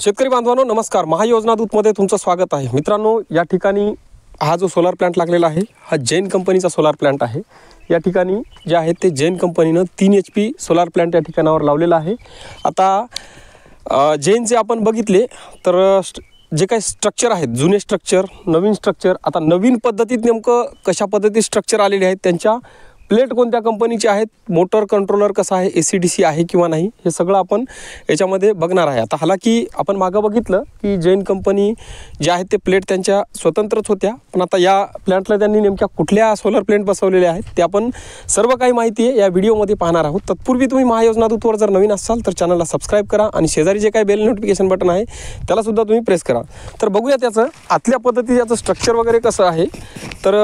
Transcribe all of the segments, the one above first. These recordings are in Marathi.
शेतकरी बांधवांनो नमस्कार. महायोजना दूतमध्ये तुमचं स्वागत आहे. मित्रांनो, या ठिकाणी हा जो सोलार प्लांट लागलेला आहे हा जैन कंपनीचा सोलार प्लांट आहे. या ठिकाणी जे आहे ते जैन कंपनीनं 3 HP सोलार प्लांट या ठिकाणावर लावलेला आहे. आता जैनचे आपण बघितले तर जे काही स्ट्रक्चर आहेत, जुने स्ट्रक्चर, नवीन स्ट्रक्चर, आता नवीन पद्धतीत नेमकं कशा पद्धतीत स्ट्रक्चर आलेले आहेत, त्यांच्या प्लेट कोणत्या कंपनीचे आहेत, मोटर कंट्रोलर कसा आहे, AC/DC आहे किंवा नाही, हे सगळं आपण याच्यामध्ये बघणार आहे. आता हालाकी आपण मागं बघितलं की जैन कंपनी जे आहेत ते प्लेट त्यांच्या स्वतंत्रच होत्या, पण आता या प्लॅन्टला त्यांनी नेमक्या कुठल्या सोलर प्लेट बसवलेल्या आहेत ते आपण सर्व काही माहिती आहे या व्हिडिओमध्ये पाहणार आहोत. तत्पूर्वी तुम्ही महायोजना दूतवर जर नवीन असाल तर चॅनलला सबस्क्राईब करा आणि शेजारी जे काही बेल नोटिफिकेशन बटन आहे त्यालासुद्धा तुम्ही प्रेस करा. तर बघूया त्याचं आतल्या पद्धतीत याचं स्ट्रक्चर वगैरे कसं आहे. तर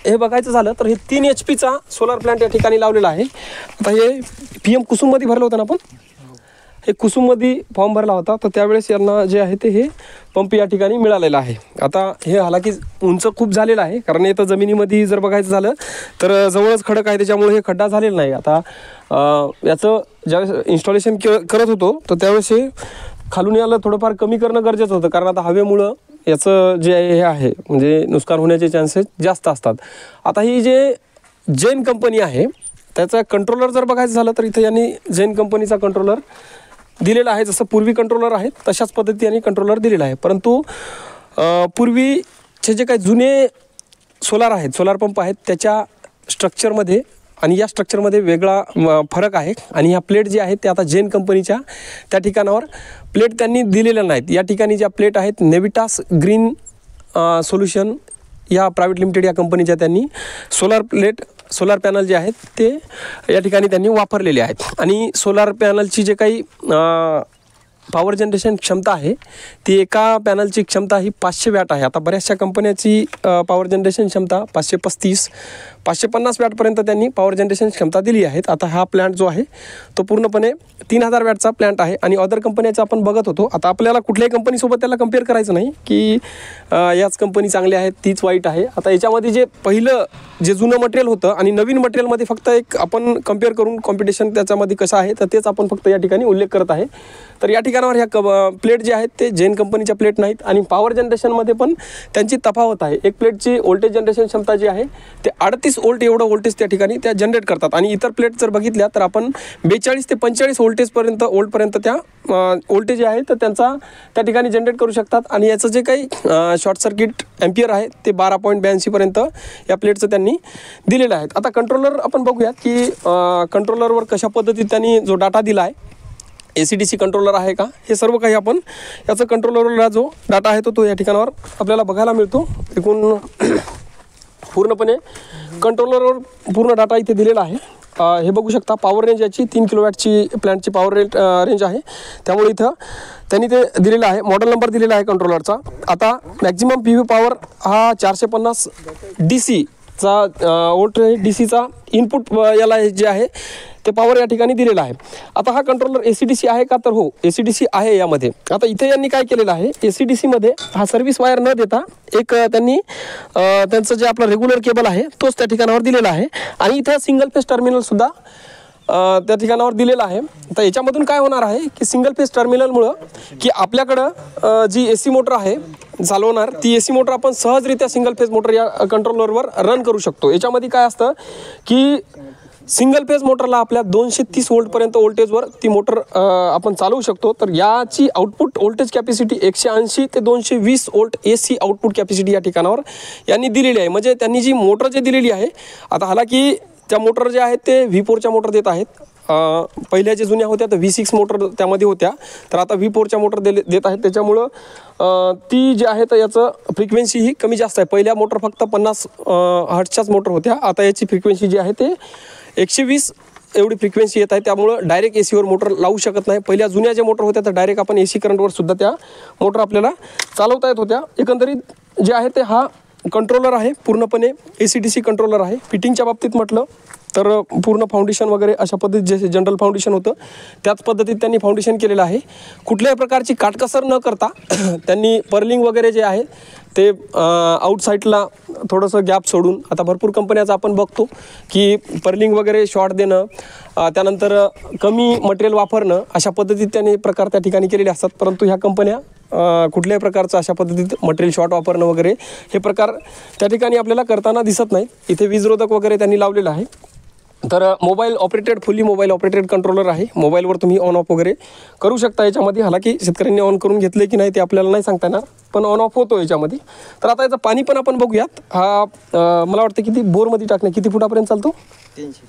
हे बघायचं झालं तर हे 3 HPचा सोलर प्लांट या ठिकाणी लावलेला आहे. आता हे PM कुसुममध्ये भरलं होतं ना आपण, हे कुसुममध्ये फॉर्म भरला होता, तर त्यावेळेस यांना जे आहे ते हे पंप या ठिकाणी मिळालेला आहे. आता हे हालाकी उंच खूप झालेलं आहे, कारण इथं जमिनीमध्ये जर बघायचं झालं तर जवळच खडक आहे, त्याच्यामुळे हे खड्डा झालेला नाही. आता याचं ज्यावेळेस इन्स्टॉलेशन करत होतो तर त्यावेळेस हे खालून याला थोडंफार कमी करणं गरजेचं होतं, कारण आता हवेमुळं याचं जे हे आहे म्हणजे नुकसान होण्याचे चान्सेस जास्त असतात. आता ही जे जैन कंपनी आहे त्याचा कंट्रोलर जर बघायचं झालं तर इथं यांनी जैन कंपनीचा कंट्रोलर दिलेला आहे. जसं पूर्वी कंट्रोलर आहेत तशाच पद्धती यांनी कंट्रोलर दिलेला आहे, परंतु पूर्वीचे जे काही जुने सोलार आहेत, सोलार पंप आहेत, त्याच्या स्ट्रक्चरमध्ये आणि या स्ट्रक्चरमध्ये वेगळा फरक आहे. आणि ह्या प्लेट जे आहेत ते आता जैन कंपनीच्या त्या ठिकाणावर प्लेट त्यांनी दिलेल्या नाहीत. या ठिकाणी ज्या प्लेट आहेत नेविटास ग्रीन सोल्युशन या प्रायव्हेट लिमिटेड या कंपनीच्या त्यांनी सोलार पॅनल जे आहेत ते या ठिकाणी त्यांनी वापरलेले आहेत. आणि सोलार पॅनलची जे काही पॉवर जनरेशन क्षमता आहे ती एका पॅनलची क्षमता ही 500 वॅट आहे. आता बऱ्याचशा कंपन्याची पॉवर जनरेशन क्षमता 535, 550 वॅटपर्यंत त्यांनी पॉवर जनरेशन क्षमता दिली आहेत. आता हा प्लॅन्ट जो आहे तो पूर्णपणे 3000 वॅटचा प्लॅन्ट आहे. आणि अदर कंपन्याचं आपण बघत होतो. आता आपल्याला कुठल्याही कंपनीसोबत त्याला कम्पेअर करायचं नाही की याच कंपनी चांगली आहे तीच वाईट आहे. आता याच्यामध्ये जे पहिलं जे जुनं मटेरियल होतं आणि नवीन मटेरियलमध्ये फक्त एक आपण कम्पेअर करून कॉम्पिटिशन त्याच्यामध्ये कसं आहे तर तेच आपण फक्त या ठिकाणी उल्लेख करत आहे. तर या ठिकाणावर ह्या प्लेट जे आहेत ते जैन कंपनीच्या प्लेट नाहीत. आणि पॉवर जनरेशनमध्ये पण त्यांची तफावत आहे. एक प्लेटची व्होल्टेज जनरेशन क्षमता जी आहे ते 38 वोल्ट एवढं व्होल्टेज त्या ठिकाणी त्या जनरेट करतात. आणि इतर प्लेट जर बघितल्या तर आपण 42 ते 45 वोल्टपर्यंत त्या व्होल्टेज आहे तर त्यांचा त्या ठिकाणी जनरेट करू शकतात. आणि याचं जे काही शॉर्ट सर्किट एम्पियर आहे ते 12.82 पर्यंत या प्लेटचं त्यांनी दिलेलं आहे. आता कंट्रोलर आपण बघूयात की कंट्रोलरवर कशा पद्धतीत त्यांनी जो डाटा दिला आहे, AC/DC कंट्रोलर आहे का, हे सर्व काही आपण याचं कंट्रोलरला जो डाटा आहे तो या ठिकाणावर आपल्याला बघायला मिळतो. एकूण पूर्णपणे कंट्रोलरवर पूर्ण डाटा इथे दिलेला आहे. हे बघू शकता पॉवर रेंज याची 3 किलोवॅटची प्लॅन्टची पॉवर रेंज आहे, त्यामुळे इथं त्यांनी ते दिलेलं आहे. मॉडेल नंबर दिलेला आहे कंट्रोलरचा. आता मॅक्झिमम PV पॉवर हा 450 DC वोल्ट DCचा इनपुट याला जे आहे ते पॉवर या ठिकाणी दिलेला आहे. आता हा कंट्रोलर AC/DC आहे का, तर हो AC/DC आहे यामध्ये. आता इथे यांनी काय केलेलं आहे, AC/DC मध्ये हा सर्व्हिस वायर न देता एक त्यांनी त्यांचं जे आपलं रेग्युलर केबल आहे तोच त्या ठिकाणावर दिलेला आहे. आणि इथं सिंगल फेज टर्मिनलसुद्धा त्या ठिकाणावर दिलेला आहे. तर याच्यामधून काय होणार आहे की सिंगल फेज टर्मिनलमुळं की आपल्याकडं जी AC मोटर आहे चालवणार ती AC मोटर आपण सहजरित्या सिंगल फेज मोटर या कंट्रोलरवर रन करू शकतो. याच्यामध्ये काय असतं की सिंगल फेज मोटरला आपल्या 230 वोल्टपर्यंत व्होल्टेजवर ती मोटर आपण चालवू शकतो. तर याची आउटपुट व्होल्टेज कॅपॅसिटी 180 ते 220 वोल्ट AC आउटपुट कॅपॅसिटी या ठिकाणावर यांनी दिलेली आहे. म्हणजे त्यांनी जी मोटर जी दिलेली आहे, आता हालाकी त्या मोटर जे आहेत ते V4च्या मोटर देत आहेत. पहिल्या जे जुन्या होत्या तर V6 मोटर त्यामध्ये होत्या, तर आता V4च्या मोटर देत आहेत. त्याच्यामुळं ती जी आहे तर याचं फ्रिक्वेन्सी ही कमी जास्त आहे. पहिल्या मोटर फक्त 50 हर्ट्जच्याच मोटर होत्या, आता याची फ्रिक्वेन्सी जी आहे ते 120 एवढी फ्रिक्वेन्सी येत आहे. त्यामुळं डायरेक्ट AC वर मोटर लावू शकत नाही. पहिल्या जुन्या ज्या मोटर होत्या तर डायरेक्ट आपण AC करंटवर सुद्धा त्या मोटर आपल्याला चालवता येत होत्या. एकंदरीत जे आहे ते हा कंट्रोलर आहे पूर्णपणे AC/DC कंट्रोलर आहे. फिटिंगच्या बाबतीत म्हटलं तर पूर्ण फाउंडेशन वगैरे अशा पद्धतीत जसे जनरल फाउंडेशन होतं त्याच पद्धतीत त्यांनी फाउंडेशन केलेलं आहे. कुठल्याही प्रकारची काटकसर न करता त्यांनी पर्लिंग वगैरे जे आहे ते आउटसाईडला थोडंसं गॅप सोडून, आता भरपूर कंपन्याचं आपण बघतो की पर्लिंग वगैरे शॉर्ट देणं, त्यानंतर कमी मटेरियल वापरणं, अशा पद्धतीत त्याने प्रकार त्या ठिकाणी केलेले असतात. परंतु ह्या कंपन्या कुठल्याही प्रकारचं अशा पद्धतीत मटेरियल शॉर्ट वापरणं वगैरे हे प्रकार त्या ठिकाणी आपल्याला करताना दिसत नाही. इथे वीजरोधक वगैरे त्यांनी लावलेलं आहे. तर mobile operated, fully mobile operated controller आहे. मोबाईलवर तुम्ही ऑन ऑफ वगैरे करू शकता याच्यामध्ये. हालाकी शेतकऱ्यांनी ऑन करून घेतले की नाही ते आपल्याला नाही सांगता येणार, पण ऑन ऑफ होतो याच्यामध्ये. तर आता याचं पाणी पण आपण बघूयात. हा मला वाटतं किती बोरमध्ये टाकणे, किती फुटापर्यंत चालतो? 300.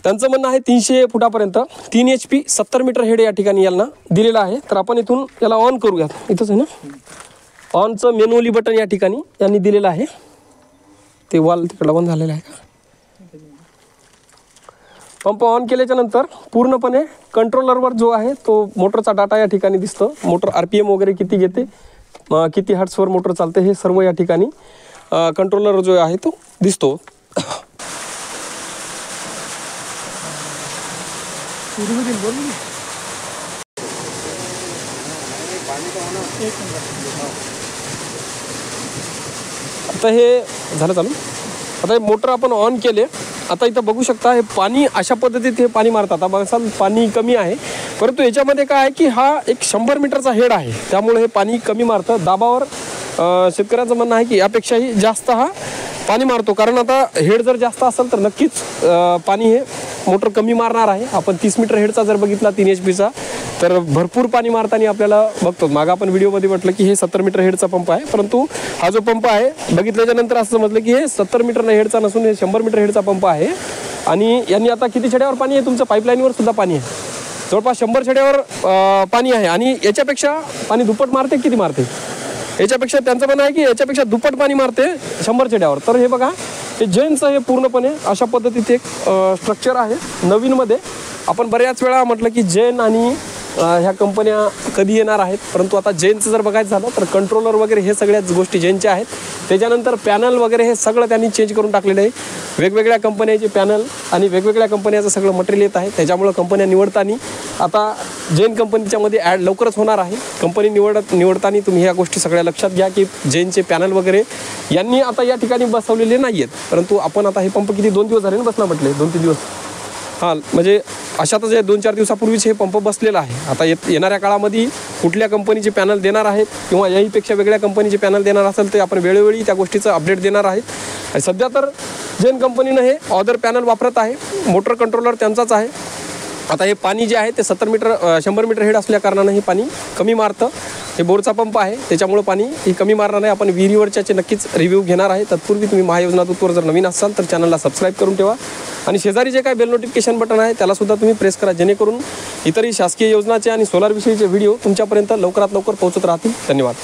त्यांचं म्हणणं आहे 300 फुटापर्यंत. 3 HP 70 मीटर हेड या ठिकाणी यांना दिलेला आहे. तर आपण इथून याला ऑन करूयात. इथंच आहे ना ऑनचं मॅन्युअली बटन या ठिकाणी यांनी दिलेलं आहे. ते वॉल तिकडं बंद झालेलं आहे का? पंप ऑन केल्याच्या नंतर पूर्णपणे कंट्रोलरवर जो आहे तो मोटरचा डाटा या ठिकाणी दिसतो. मोटर RPM वगैरे किती घेते, किती हर्ट्सवर मोटर चालते, हे सर्व या ठिकाणी कंट्रोलर जो आहे तो दिसतो. आता हे झालं चालू. आता हे मोटर आपण ऑन केले. आता इथं बघू शकता हे पाणी अशा पद्धतीत हे पाणी मारतात. आता बघा पाणी कमी आहे, परंतु याच्यामध्ये काय आहे की हा एक 100 मीटरचा हेड आहे, त्यामुळे हे पाणी कमी मारतं. दाबावर शेतकऱ्यांचं म्हणणं आहे की यापेक्षाही जास्त हा पाणी मारतो. कारण आता हेड जर जास्त असेल तर नक्कीच पाणी हे मोटर कमी मारणार आहे. आपण 30 मीटर हेडचा जर बघितला 3 HPचा तर भरपूर पाणी मारताना आपल्याला बघतो. मागं आपण व्हिडिओमध्ये म्हटलं की हे 70 मीटर हेडचा पंप आहे, परंतु हा जो पंप आहे बघितल्याच्या नंतर असं समजलं की हे 70 मीटर हेडचा नसून हे 100 मीटर हेडचा पंप आहे. आणि यांनी आता किती छड्यावर पाणी आहे? तुमचं पाईपलाईनवर सुद्धा पाणी आहे, जवळपास 100 छड्यावर पाणी आहे. आणि याच्यापेक्षा पाणी दुप्पट मारते, किती मारते? याच्यापेक्षा त्यांचं म्हणणं आहे की याच्यापेक्षा दुप्पट पाणी मारते 100 छड्यावर. तर हे बघा हे जैनचं हे पूर्णपणे अशा पद्धतीत एक स्ट्रक्चर आहे. नवीनमध्ये आपण बऱ्याच वेळा म्हटलं की जैन आणि ह्या कंपन्या कधी येणार आहेत, परंतु आता जैनचं जर बघायचं झालं तर कंट्रोलर वगैरे हे सगळ्याच गोष्टी जैनच्या आहेत. त्याच्यानंतर पॅनल वगैरे हे सगळं त्यांनी चेंज करून टाकलेलं आहे. वेगवेगळ्या कंपन्याचे पॅनल आणि वेगवेगळ्या कंपन्याचं सगळं मटेरियल येत आहे. त्याच्यामुळं कंपन्या निवडताना आता जैन कंपनीच्या मध्ये ॲड लवकरच होणार आहे. कंपनी निवडताना तुम्ही ह्या गोष्टी सगळ्या लक्षात घ्या की जैनचे पॅनल वगैरे यांनी आता या ठिकाणी बसवलेले नाही आहेत. परंतु आपण आता हे पंप किती 2 दिवस झाले ना बसला म्हटले, 2-3 दिवस. हां, म्हणजे अशातच 2-4 दिवसापूर्वीच हे पंप बसलेला आहे. आता येणाऱ्या काळामध्ये कुठल्या कंपनीचे पॅनल देणार आहेत किंवा याहीपेक्षा वेगळ्या कंपनीचे पॅनल देणार असेल तर आपण वेळोवेळी त्या गोष्टीचं अपडेट देणार आहेत. आणि सध्या तर जैन कंपनीनं हे ऑदर पॅनल वापरत आहे. मोटर कंट्रोलर त्यांचाच आहे. आता हे पाणी जे आहे ते 100 मीटर हेड असल्या कारणानं हे पाणी कमी मारतं. हे बोरचा पंप आहे त्याच्यामुळे पाणी ही कमी मारणार नाही. आपण विहिरीवरच्याचे नक्कीच रिव्ह्यू घेणार आहे. तत्पूर्वी तुम्ही महायोजना दूतवर जर नवीन असाल तर चॅनलला सबस्क्राईब करून ठेवा आणि शेजारी जे काय बेल नोटिफिकेशन बटन आहे त्यालासुद्धा तुम्ही प्रेस करा, जेणेकरून इतरही शासकीय योजनाचे आणि सोलार विषयीचे व्हिडिओ तुमच्यापर्यंत लवकरात लवकर पोहोचत राहतील. धन्यवाद.